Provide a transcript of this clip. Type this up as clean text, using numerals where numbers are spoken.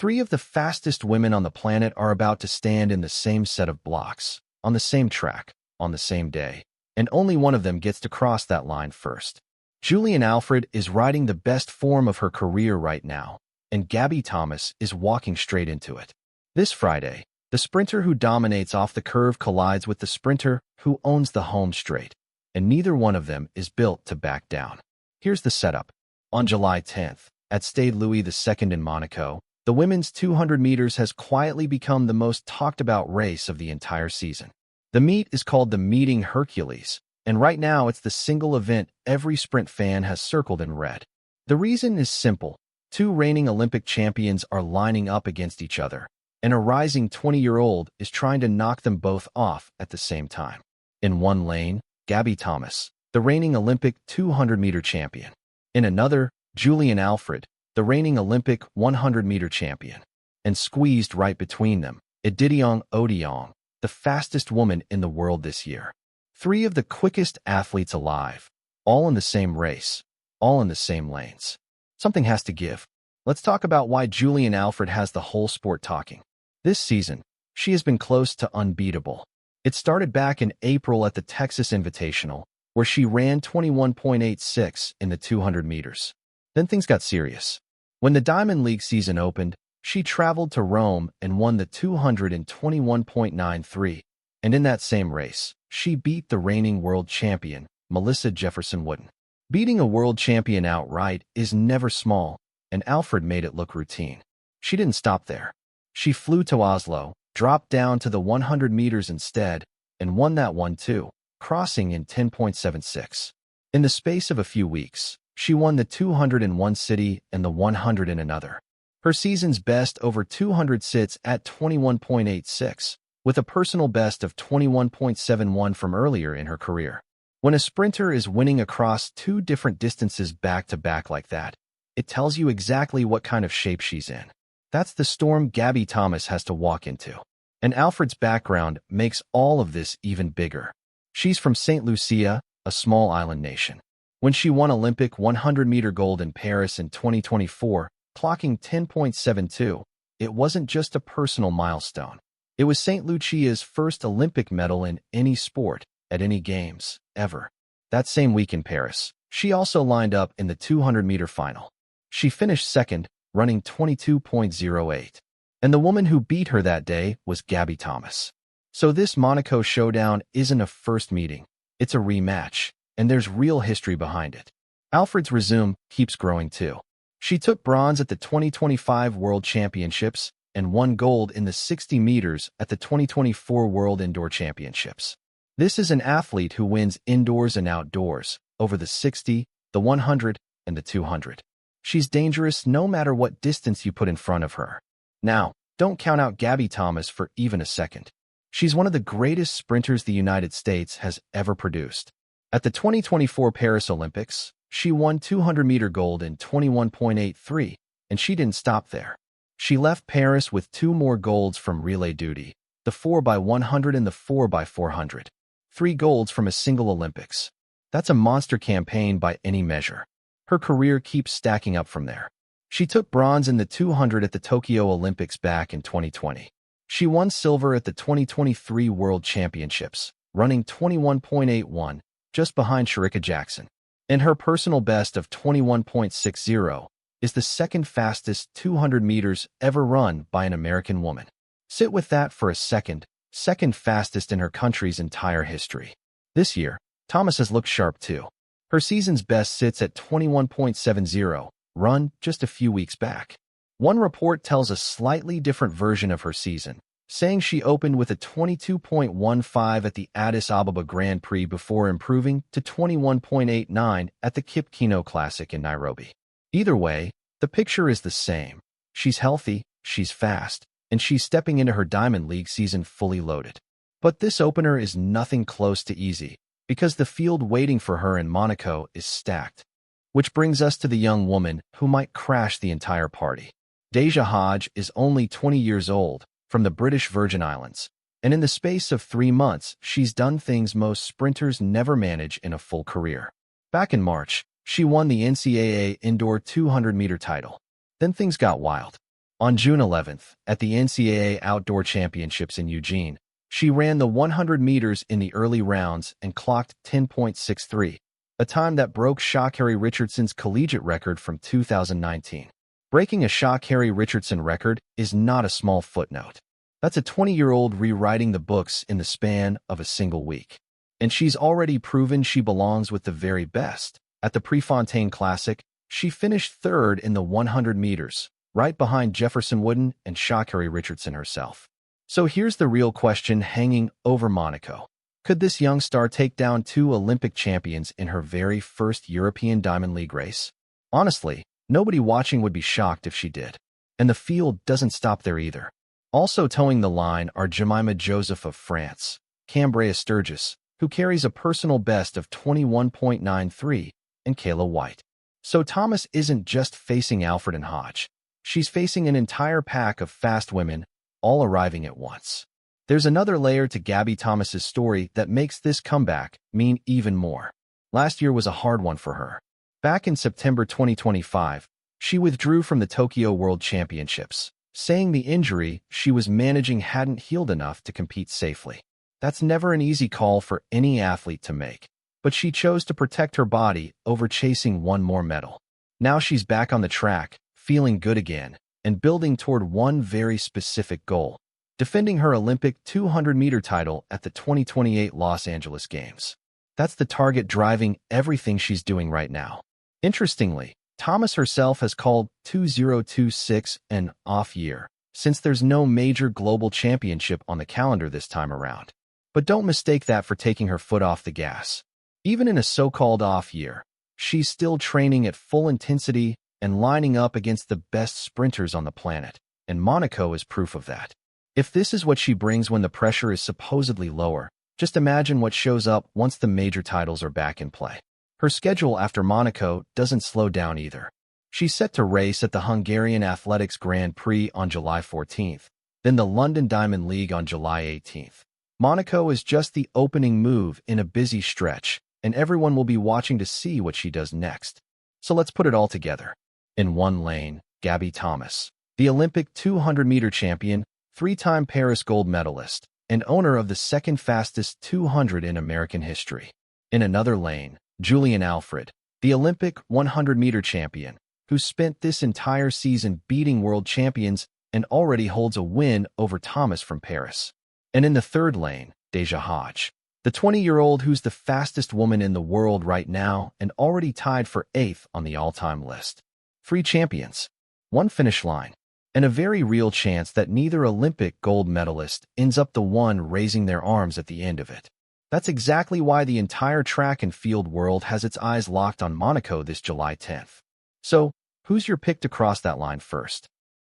Three of the fastest women on the planet are about to stand in the same set of blocks, on the same track, on the same day, and only one of them gets to cross that line first. Julien Alfred is riding the best form of her career right now, and Gabby Thomas is walking straight into it. This Friday, the sprinter who dominates off the curve collides with the sprinter who owns the home straight, and neither one of them is built to back down. Here's the setup. On July 10th, at Stade Louis-II in Monaco, the women's 200 meters has quietly become the most talked-about race of the entire season. The meet is called the Meeting Hercules, and right now it's the single event every sprint fan has circled in red. The reason is simple. Two reigning Olympic champions are lining up against each other, and a rising 20-year-old is trying to knock them both off at the same time. In one lane, Gabby Thomas, the reigning Olympic 200-meter champion. In another, Julien Alfred, the reigning Olympic 100-meter champion. And squeezed right between them, Edition Odiong, the fastest woman in the world this year. Three of the quickest athletes alive, all in the same race, all in the same lanes. Something has to give. Let's talk about why Julien Alfred has the whole sport talking. This season, she has been close to unbeatable. It started back in April at the Texas Invitational, where she ran 21.86 in the 200 meters. Then things got serious. When the Diamond League season opened, she traveled to Rome and won the 200 in 21.93, and in that same race, she beat the reigning world champion, Melissa Jefferson-Wooden. Beating a world champion outright is never small, and Alfred made it look routine. She didn't stop there. She flew to Oslo, dropped down to the 100 meters instead, and won that one too, crossing in 10.76. In the space of a few weeks, she won the 200 in one city and the 100 in another. Her season's best over 200 sits at 21.86, with a personal best of 21.71 from earlier in her career. When a sprinter is winning across two different distances back-to-back like that, it tells you exactly what kind of shape she's in. That's the storm Gabby Thomas has to walk into. And Alfred's background makes all of this even bigger. She's from Saint Lucia, a small island nation. When she won Olympic 100-meter gold in Paris in 2024, clocking 10.72, it wasn't just a personal milestone. It was Saint Lucia's first Olympic medal in any sport, at any games, ever. That same week in Paris, she also lined up in the 200-meter final. She finished second, running 22.08. And the woman who beat her that day was Gabby Thomas. So this Monaco showdown isn't a first meeting, it's a rematch, and there's real history behind it. Alfred's resume keeps growing too. She took bronze at the 2025 World Championships and won gold in the 60 meters at the 2024 World Indoor Championships. This is an athlete who wins indoors and outdoors, over the 60, the 100, and the 200. She's dangerous no matter what distance you put in front of her. Now, don't count out Gabby Thomas for even a second. She's one of the greatest sprinters the United States has ever produced. At the 2024 Paris Olympics, she won 200-meter gold in 21.83, and she didn't stop there. She left Paris with two more golds from relay duty, the 4x100 and the 4x400. 3 golds from a single Olympics. That's a monster campaign by any measure. Her career keeps stacking up from there. She took bronze in the 200 at the Tokyo Olympics back in 2020. She won silver at the 2023 World Championships, running 21.81, just behind Shericka Jackson. And her personal best of 21.60 is the second fastest 200 meters ever run by an American woman. Sit with that for a second fastest in her country's entire history. This year, Thomas has looked sharp too. Her season's best sits at 21.70, run just a few weeks back. One report tells a slightly different version of her season, saying she opened with a 22.15 at the Addis Ababa Grand Prix before improving to 21.89 at the Kip Keino Classic in Nairobi. Either way, the picture is the same. She's healthy, she's fast, and she's stepping into her Diamond League season fully loaded. But this opener is nothing close to easy, because the field waiting for her in Monaco is stacked. Which brings us to the young woman who might crash the entire party. Deja Hodge is only 20 years old, from the British Virgin Islands, and in the space of 3 months, she's done things most sprinters never manage in a full career. Back in March, she won the NCAA Indoor 200-meter title. Then things got wild. On June 11th, at the NCAA Outdoor Championships in Eugene, she ran the 100 meters in the early rounds and clocked 10.63, a time that broke Sha'Carri Richardson's collegiate record from 2019. Breaking a Sha'Carri Richardson record is not a small footnote. That's a 20-year-old rewriting the books in the span of a single week. And she's already proven she belongs with the very best. At the Prefontaine Classic, she finished third in the 100 meters, right behind Jefferson-Wooden and Sha'Carri Richardson herself. So here's the real question hanging over Monaco. Could this young star take down two Olympic champions in her very first European Diamond League race? Honestly, nobody watching would be shocked if she did. And the field doesn't stop there either. Also towing the line are Jemima Joseph of France, Cambria Sturgis, who carries a personal best of 21.93, and Kayla White. So Thomas isn't just facing Alfred and Hodge. She's facing an entire pack of fast women, all arriving at once. There's another layer to Gabby Thomas's story that makes this comeback mean even more. Last year was a hard one for her. Back in September 2025, she withdrew from the Tokyo World Championships, saying the injury she was managing hadn't healed enough to compete safely. That's never an easy call for any athlete to make, but she chose to protect her body over chasing one more medal. Now she's back on the track, feeling good again, and building toward one very specific goal: defending her Olympic 200-meter title at the 2028 Los Angeles Games. That's the target driving everything she's doing right now. Interestingly, Thomas herself has called 2026 an off year, since there's no major global championship on the calendar this time around. But don't mistake that for taking her foot off the gas. Even in a so-called off year, she's still training at full intensity and lining up against the best sprinters on the planet, and Monaco is proof of that. If this is what she brings when the pressure is supposedly lower, just imagine what shows up once the major titles are back in play. Her schedule after Monaco doesn't slow down either. She's set to race at the Hungarian Athletics Grand Prix on July 14th, then the London Diamond League on July 18th. Monaco is just the opening move in a busy stretch, and everyone will be watching to see what she does next. So let's put it all together. In one lane, Gabby Thomas, the Olympic 200-meter champion, three-time Paris gold medalist, and owner of the second fastest 200 in American history. In another lane, Julien Alfred, the Olympic 100-meter champion, who spent this entire season beating world champions and already holds a win over Thomas from Paris. And in the third lane, Deja Hodge, the 20-year-old who's the fastest woman in the world right now and already tied for 8th on the all-time list. 3 champions, 1 finish line, and a very real chance that neither Olympic gold medalist ends up the one raising their arms at the end of it. That's exactly why the entire track and field world has its eyes locked on Monaco this July 10th. So, who's your pick to cross that line first?